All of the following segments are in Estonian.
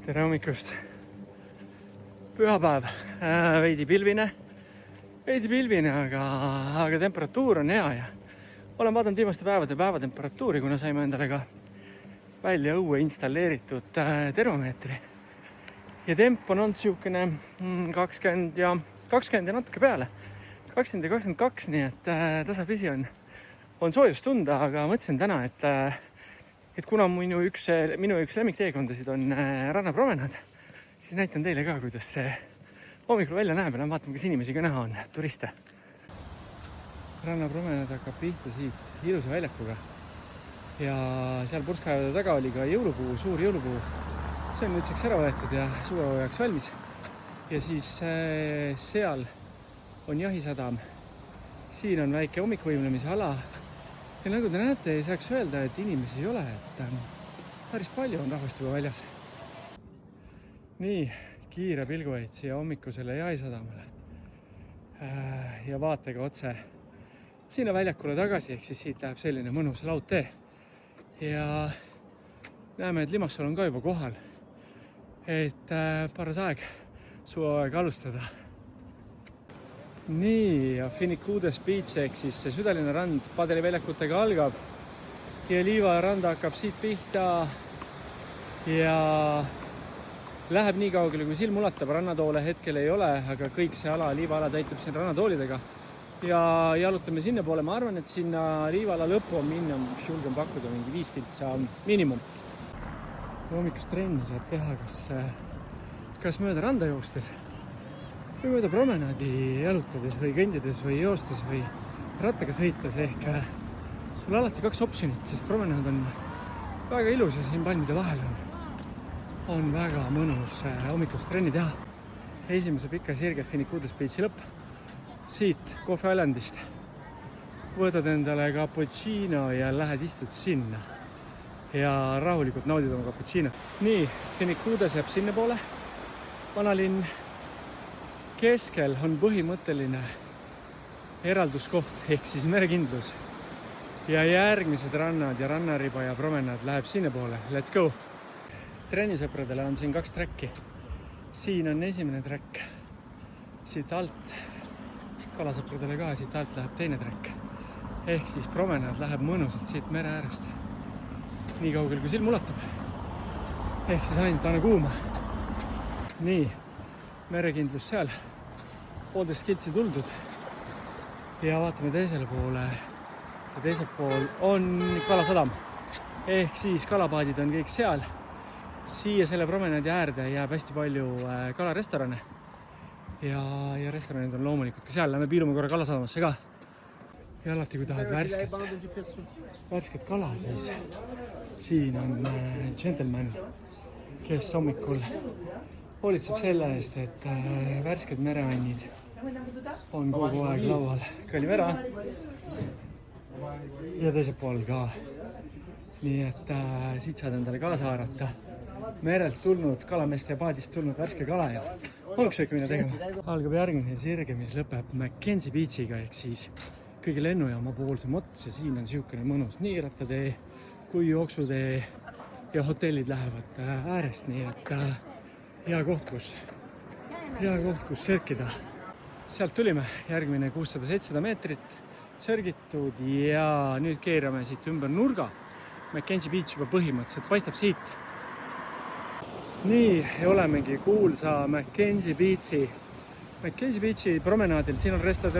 tere hommikust. Pühapäev, veidi pilvine, aga temperatuur on hea ja olen vaadanud viimaste päevade päevatemperatuuri, kuna saime endale ka välja õue installeeritud termomeetri. Ja temp on olnud siukene 20 ja natuke peale. 20 ja 22, nii et tasapisi on soojust tunda, aga mõtlesin täna, et kuna minu üks lemmikteekondasid on rannapromenad, siis näitan teile ka, kuidas see hommikul välja näeb ja vaatame, kas inimesi ka näha on, turiste. Rannapromenad hakkab pihta siit ilusa väljakuga ja seal purskajade taga oli ka jõulupuu, suur jõulupuu. See on nüüdseks ära võetud ja suveajaks valmis. Ja siis seal on jahisadam. Siin on väike hommikuvõimlemise ala. Ja nagu te näete, ei saaks öelda, et inimesi ei ole, et päris palju on rahvast juba väljas. Nii, kiire pilguvaid siia hommikusele jahisadamale ja vaatega otse sinna väljakule tagasi, ehk siis siit läheb selline mõnus laudtee. Ja näeme, et Limassol on ka juba kohal, et paras aeg suveaeg alustada. Nii, ja Finicudez Beach ehk siis see südaline rand Padeli väljakutega algab ja Liiva randa hakkab siit pihta ja läheb nii kaugele, kui silm ulatab. Rannatoole hetkel ei ole, aga kõik see ala, Liiva ala täitub siin rannatoolidega ja jalutame sinna poole. Ma arvan, et sinna Liiva ala lõppu on minna, julgen pakkuda mingi 5 kiltsa miinimum. Hommikust trenni saab teha kas mööda randa joostes või mööda promenaadi jalutades või kõndides või joostes või rattaga sõites, ehk sul alati 2 optsionit, sest promenaad on väga ilus ja siin palmide vahel on väga mõnus hommikust trenni teha. Esimese pika sirge Finicudez Beachi lõpp. Siit Coffee Islandist võtad endale cappuccino ja lähed istud sinna ja rahulikult naudid oma cappuccino. Nii, Finicudez jääb sinna poole. Vanalinn keskel on põhimõtteline eralduskoht ehk siis merekindlus ja järgmised rannad ja rannariba ja promenaad läheb sinna poole. Let's go! Trennisõpradele on siin 2 träkki. Siin on esimene träkk siit alt, kalasõpradele ka siit alt läheb teine träkk ehk siis promenaad läheb mõnusalt siit mere äärest nii kaugel kui silm ulatab ehk siis ainult anna kuuma. Nii, merekindlus seal, 1,5 kiltsi tuldud ja vaatame teisele poole ja teisel pool on kalasadam ehk siis kalapaadid on kõik seal. Siia selle promenaadi äärde jääb hästi palju kalarestorane ja restoranid on loomulikult ka seal. Lähme piilume korra kalasadamasse ka ja alati kui tahad värsket kala, siis siin on gentleman, kes hommikul hoolitseb selle eest, et värsked mereannid on kogu aeg laual. Kalimera ja teisel pool ka. Nii et siit saad endale kaasa haarata merelt tulnud kalameeste ja paadist tulnud värske kala ja hommikusööki minna tegema. Algab järgmine sirge, mis lõpeb Mackenzie Beachiga ehk siis kõige lennujaama poolsem ots ja siin on siukene mõnus nii rattatee kui jooksutee ja hotellid lähevad äärest, nii et hea koht, kus sörkida. Sealt tulime, järgmine 600-700 meetrit sörgitud ja nüüd keerame siit ümber nurga. Mackenzie Beach juba põhimõtteliselt paistab siit. Nii, ja olemegi kuulsa Mackenzie Beachi promenaadil. Siin on restod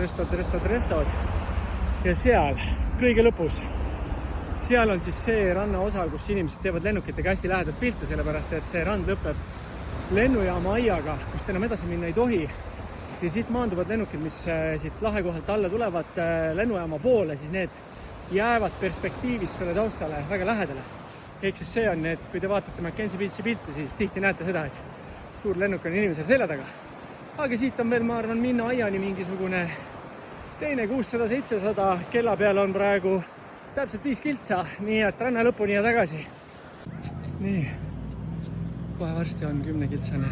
ja seal kõige lõpus. Seal on siis see rannaosa, kus inimesed teevad lennukitega hästi lähedalt pilti, sellepärast et see rand lõpeb lennujaama aiaga, kust enam edasi minna ei tohi. Ja siit maanduvad lennukid, mis siit lahe kohalt alla tulevad lennujaama poole, siis need jäävad perspektiivis selle taustale väga lähedale. Ehk siis see on need, kui te vaatate Mackenzie Beachi pilti, siis tihti näete seda, et suur lennuk on inimesel selja taga. Aga siit on veel, ma arvan, minna aiani mingisugune teine 600-700, kella peal on praegu täpselt 5 kiltsa, nii et ranna lõpuni ja tagasi. Nii, kohe varsti on 10 kiltsane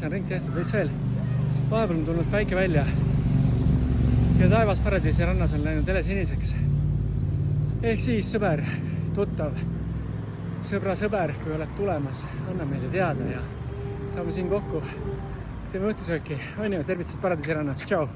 ring tehtud veits veel. Vahepeal on tulnud päike välja ja taevas Paradiisi rannas on läinud helesiniseks. Ehk siis sõber, tuttav, sõbra sõber, kui oled tulemas, anna meile teada ja saame siin kokku. Teeme õhtusööki. On ju, tervitused Paradiisi rannast. Tšau!